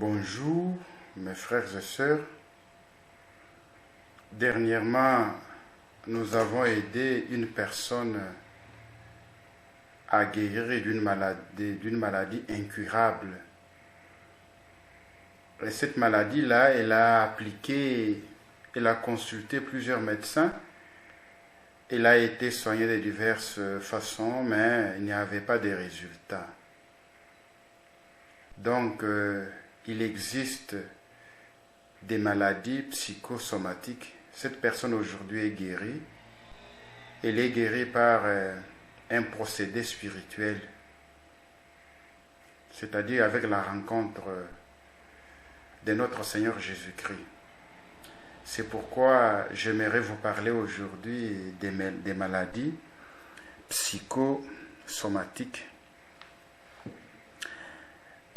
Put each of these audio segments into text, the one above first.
Bonjour mes frères et sœurs. Dernièrement, nous avons aidé une personne à guérir d'une maladie incurable. Et cette maladie-là, elle a consulté plusieurs médecins. Elle a été soignée de diverses façons, mais il n'y avait pas de résultats. Donc, il existe des maladies psychosomatiques. Cette personne aujourd'hui est guérie. Elle est guérie par un procédé spirituel, c'est-à-dire avec la rencontre de notre Seigneur Jésus-Christ. C'est pourquoi j'aimerais vous parler aujourd'hui des maladies psychosomatiques.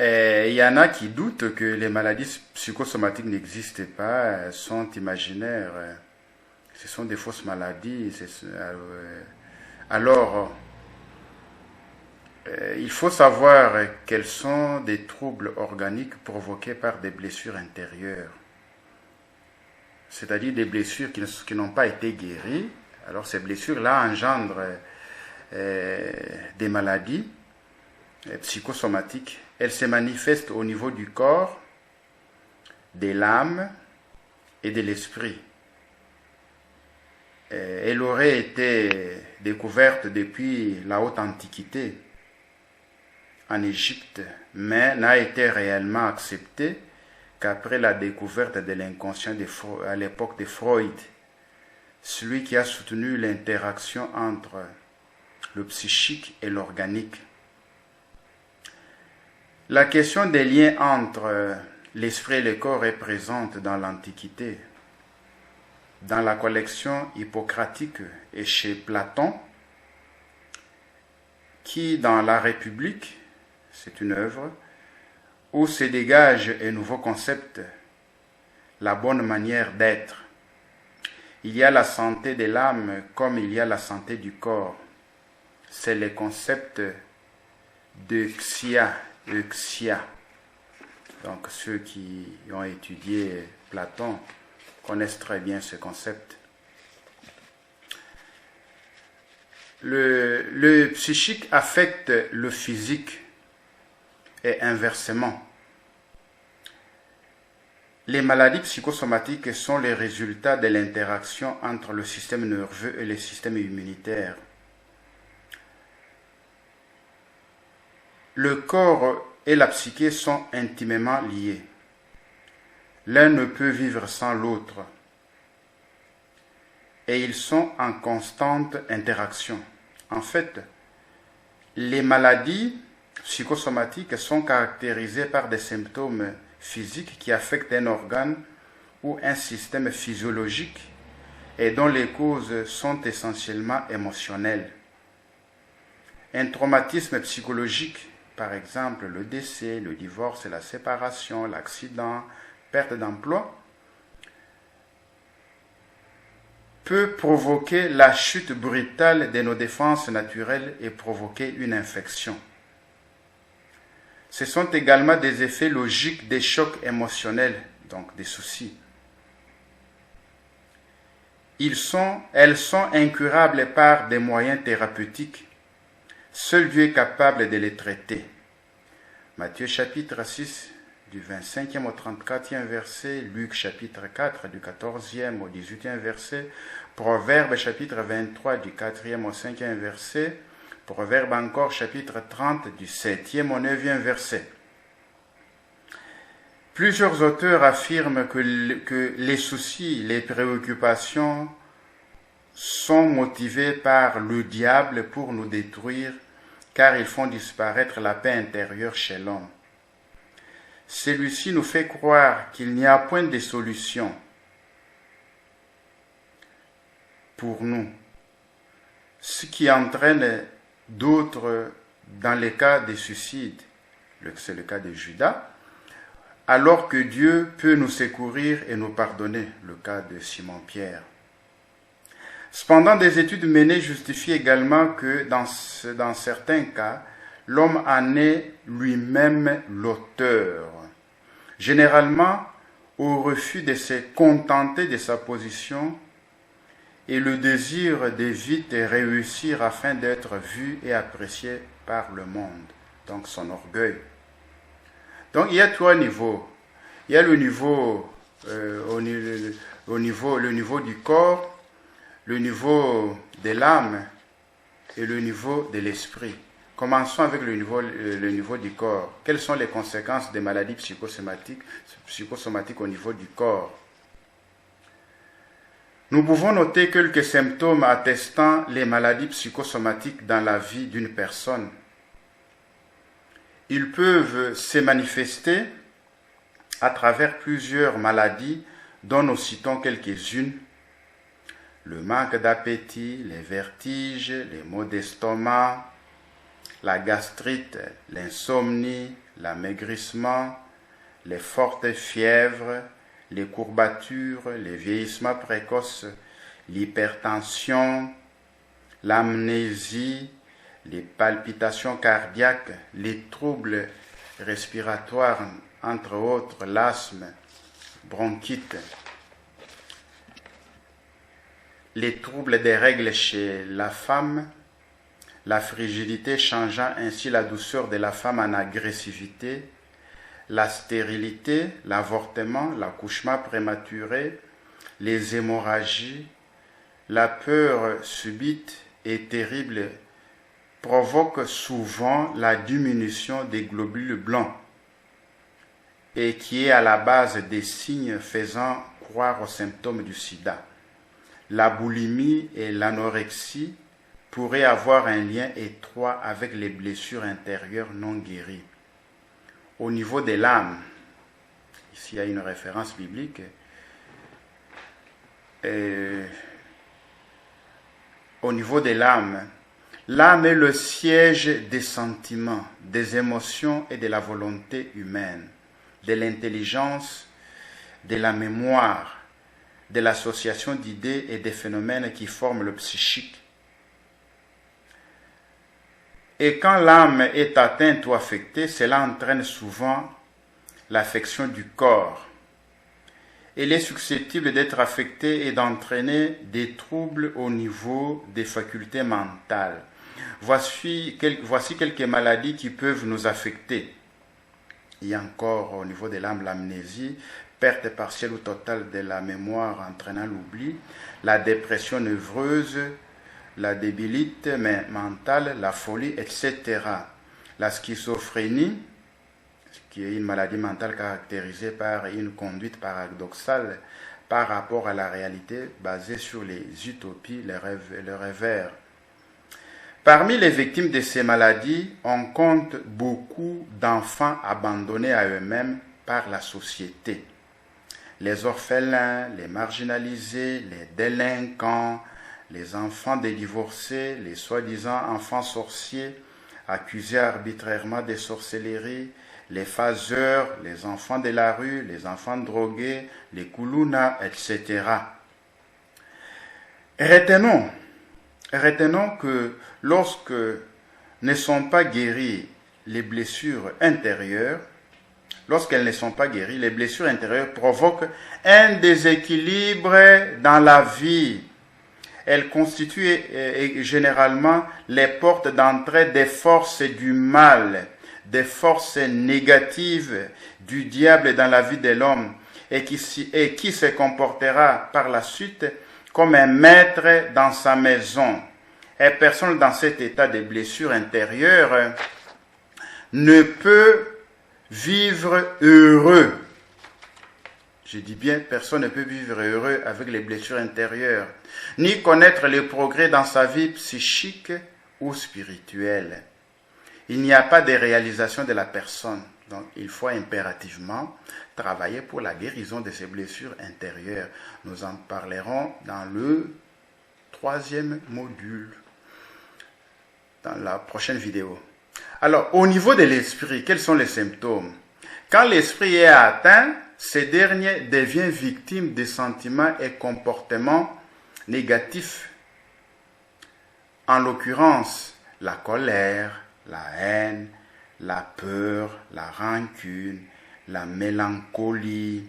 Il y en a qui doutent que les maladies psychosomatiques n'existent pas, elles sont imaginaires, ce sont des fausses maladies. Alors, il faut savoir quels sont des troubles organiques provoqués par des blessures intérieures, c'est-à-dire des blessures qui n'ont pas été guéries. Alors ces blessures-là engendrent des maladies psychosomatiques. Elles se manifestent au niveau du corps, de l'âme et de l'esprit. Elle aurait été découverte depuis la haute antiquité en Égypte, mais n'a été réellement acceptée qu'après la découverte de l'inconscient à l'époque de Freud, celui qui a soutenu l'interaction entre le psychique et l'organique. La question des liens entre l'esprit et le corps est présente dans l'Antiquité. Dans la collection hippocratique et chez Platon, qui dans la République, c'est une œuvre, où se dégage un nouveau concept, la bonne manière d'être. Il y a la santé de l'âme comme il y a la santé du corps. C'est le concept de Euxia. Donc ceux qui ont étudié Platon connaissent très bien ce concept. Le psychique affecte le physique et inversement. Les maladies psychosomatiques sont les résultats de l'interaction entre le système nerveux et le système immunitaire. Le corps et la psyché sont intimement liés. L'un ne peut vivre sans l'autre. Et ils sont en constante interaction. En fait, les maladies psychosomatiques sont caractérisées par des symptômes physiques qui affectent un organe ou un système physiologique et dont les causes sont essentiellement émotionnelles. Un traumatisme psychologique, par exemple le décès, le divorce, la séparation, l'accident, perte d'emploi, peut provoquer la chute brutale de nos défenses naturelles et provoquer une infection. Ce sont également des effets logiques des chocs émotionnels, donc des soucis. Elles sont incurables par des moyens thérapeutiques. Seul Dieu est capable de les traiter. Matthieu chapitre 6, du 25e au 34e verset, Luc chapitre 4, du 14e au 18e verset, Proverbe chapitre 23, du 4e au 5e verset, Proverbe encore chapitre 30, du 7e au 9e verset. Plusieurs auteurs affirment que les soucis, les préoccupations sont motivés par le diable pour nous détruire, car ils font disparaître la paix intérieure chez l'homme. Celui-ci nous fait croire qu'il n'y a point de solution pour nous, ce qui entraîne d'autres dans les cas de suicide, c'est le cas de Judas, alors que Dieu peut nous secourir et nous pardonner, le cas de Simon-Pierre. Cependant, des études menées justifient également que dans certains cas, l'homme en est lui-même l'auteur. généralement au refus de se contenter de sa position et le désir de vite réussir afin d'être vu et apprécié par le monde. Donc son orgueil. Donc il y a trois niveaux. Il y a le niveau, le niveau du corps, le niveau de l'âme et le niveau de l'esprit. Commençons avec le niveau du corps. Quelles sont les conséquences des maladies psychosomatiques au niveau du corps? Nous pouvons noter quelques symptômes attestant les maladies psychosomatiques dans la vie d'une personne. Ils peuvent se manifester à travers plusieurs maladies, dont nous citons quelques-unes. Le manque d'appétit, les vertiges, les maux d'estomac, la gastrite, l'insomnie, l'amaigrissement, les fortes fièvres, les courbatures, les vieillissements précoces, l'hypertension, l'amnésie, les palpitations cardiaques, les troubles respiratoires, entre autres l'asthme, bronchite, les troubles des règles chez la femme, la frigidité changeant ainsi la douceur de la femme en agressivité, la stérilité, l'avortement, l'accouchement prématuré, les hémorragies, la peur subite et terrible provoque souvent la diminution des globules blancs et qui est à la base des signes faisant croire aux symptômes du sida. La boulimie et l'anorexie pourraient avoir un lien étroit avec les blessures intérieures non guéries. Au niveau de l'âme, ici il y a une référence biblique, au niveau de l'âme, l'âme est le siège des sentiments, des émotions et de la volonté humaine, de l'intelligence, de la mémoire, de l'association d'idées et des phénomènes qui forment le psychique. Et quand l'âme est atteinte ou affectée, cela entraîne souvent l'affection du corps. Elle est susceptible d'être affectée et d'entraîner des troubles au niveau des facultés mentales. Voici quelques maladies qui peuvent nous affecter. Il y a encore au niveau de l'âme l'amnésie, perte partielle ou totale de la mémoire entraînant l'oubli, la dépression névreuse, la débilité mentale, la folie, etc. La schizophrénie, qui est une maladie mentale caractérisée par une conduite paradoxale par rapport à la réalité basée sur les utopies, les rêveurs. Parmi les victimes de ces maladies, on compte beaucoup d'enfants abandonnés à eux-mêmes par la société. Les orphelins, les marginalisés, les délinquants, les enfants des divorcés, les soi-disant enfants sorciers, accusés arbitrairement de sorcellerie, les phaseurs, les enfants de la rue, les enfants drogués, les koulounas, etc. Retenons que lorsque ne sont pas guéries les blessures intérieures, lorsqu'elles ne sont pas guéries, les blessures intérieures provoquent un déséquilibre dans la vie. Elles constituent généralement les portes d'entrée des forces du mal, des forces négatives du diable dans la vie de l'homme et qui se comportera par la suite comme un maître dans sa maison. Et personne dans cet état de blessure intérieure ne peut vivre heureux. Je dis bien, personne ne peut vivre heureux avec les blessures intérieures, ni connaître les progrès dans sa vie psychique ou spirituelle. Il n'y a pas de réalisation de la personne. Donc, il faut impérativement travailler pour la guérison de ces blessures intérieures. Nous en parlerons dans le 3e module, dans la prochaine vidéo. Alors, au niveau de l'esprit, quels sont les symptômes? Quand l'esprit est atteint, ce dernier devient victime des sentiments et comportements négatifs. En l'occurrence, la colère, la haine, la peur, la rancune, la mélancolie,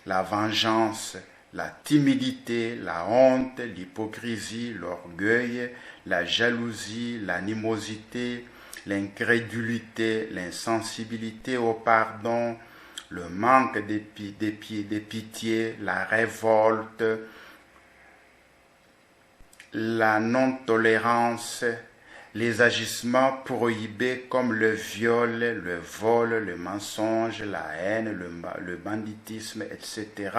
la vengeance, la timidité, la honte, l'hypocrisie, l'orgueil, la jalousie, l'animosité, l'incrédulité, l'insensibilité au pardon, le manque de pitié, la révolte, la non-tolérance, les agissements prohibés comme le viol, le vol, le mensonge, la haine, le banditisme, etc.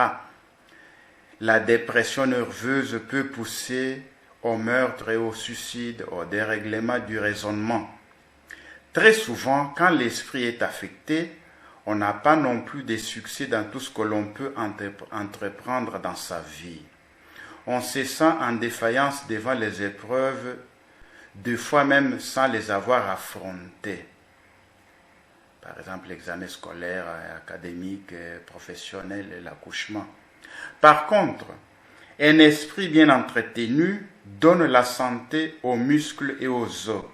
La dépression nerveuse peut pousser au meurtre et au suicide, au dérèglement du raisonnement. Très souvent, quand l'esprit est affecté, on n'a pas non plus de succès dans tout ce que l'on peut entreprendre dans sa vie. On se sent en défaillance devant les épreuves, des fois même sans les avoir affrontées. Par exemple, l'examen scolaire, académique, professionnel et l'accouchement. Par contre, un esprit bien entretenu donne la santé aux muscles et aux os,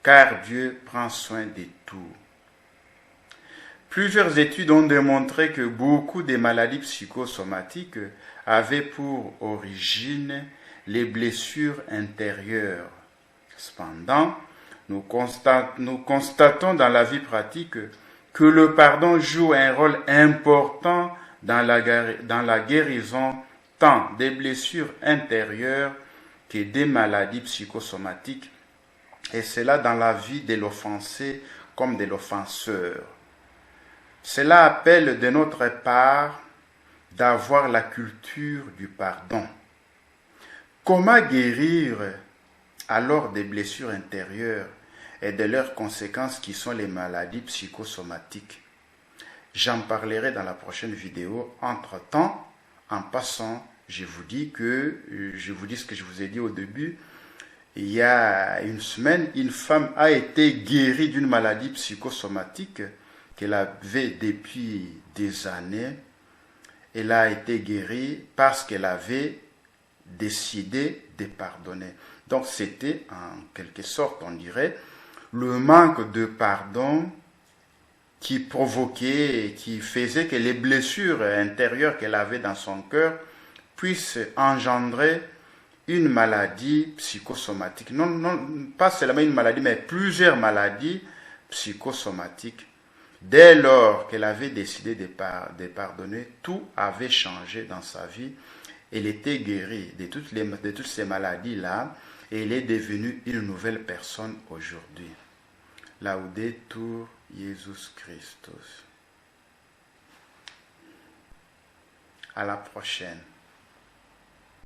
car Dieu prend soin de tout. Plusieurs études ont démontré que beaucoup de maladies psychosomatiques avaient pour origine les blessures intérieures. Cependant, nous constatons dans la vie pratique que le pardon joue un rôle important dans la guérison tant des blessures intérieures que des maladies psychosomatiques, et cela dans la vie de l'offensé comme de l'offenseur. Cela appelle de notre part d'avoir la culture du pardon. Comment guérir alors des blessures intérieures et de leurs conséquences qui sont les maladies psychosomatiques? J'en parlerai dans la prochaine vidéo. Entre-temps, en passant, je vous dis ce que je vous ai dit au début. Il y a une semaine, une femme a été guérie d'une maladie psychosomatique qu'elle avait depuis des années. Elle a été guérie parce qu'elle avait décidé de pardonner. Donc c'était en quelque sorte, on dirait, le manque de pardon qui provoquait, qui faisait que les blessures intérieures qu'elle avait dans son cœur puissent engendrer une maladie psychosomatique. Non, pas seulement une maladie, mais plusieurs maladies psychosomatiques. Dès lors qu'elle avait décidé de pardonner, tout avait changé dans sa vie. Elle était guérie de toutes ces maladies-là et elle est devenue une nouvelle personne aujourd'hui. Laudetur Jesus Christus. À la prochaine.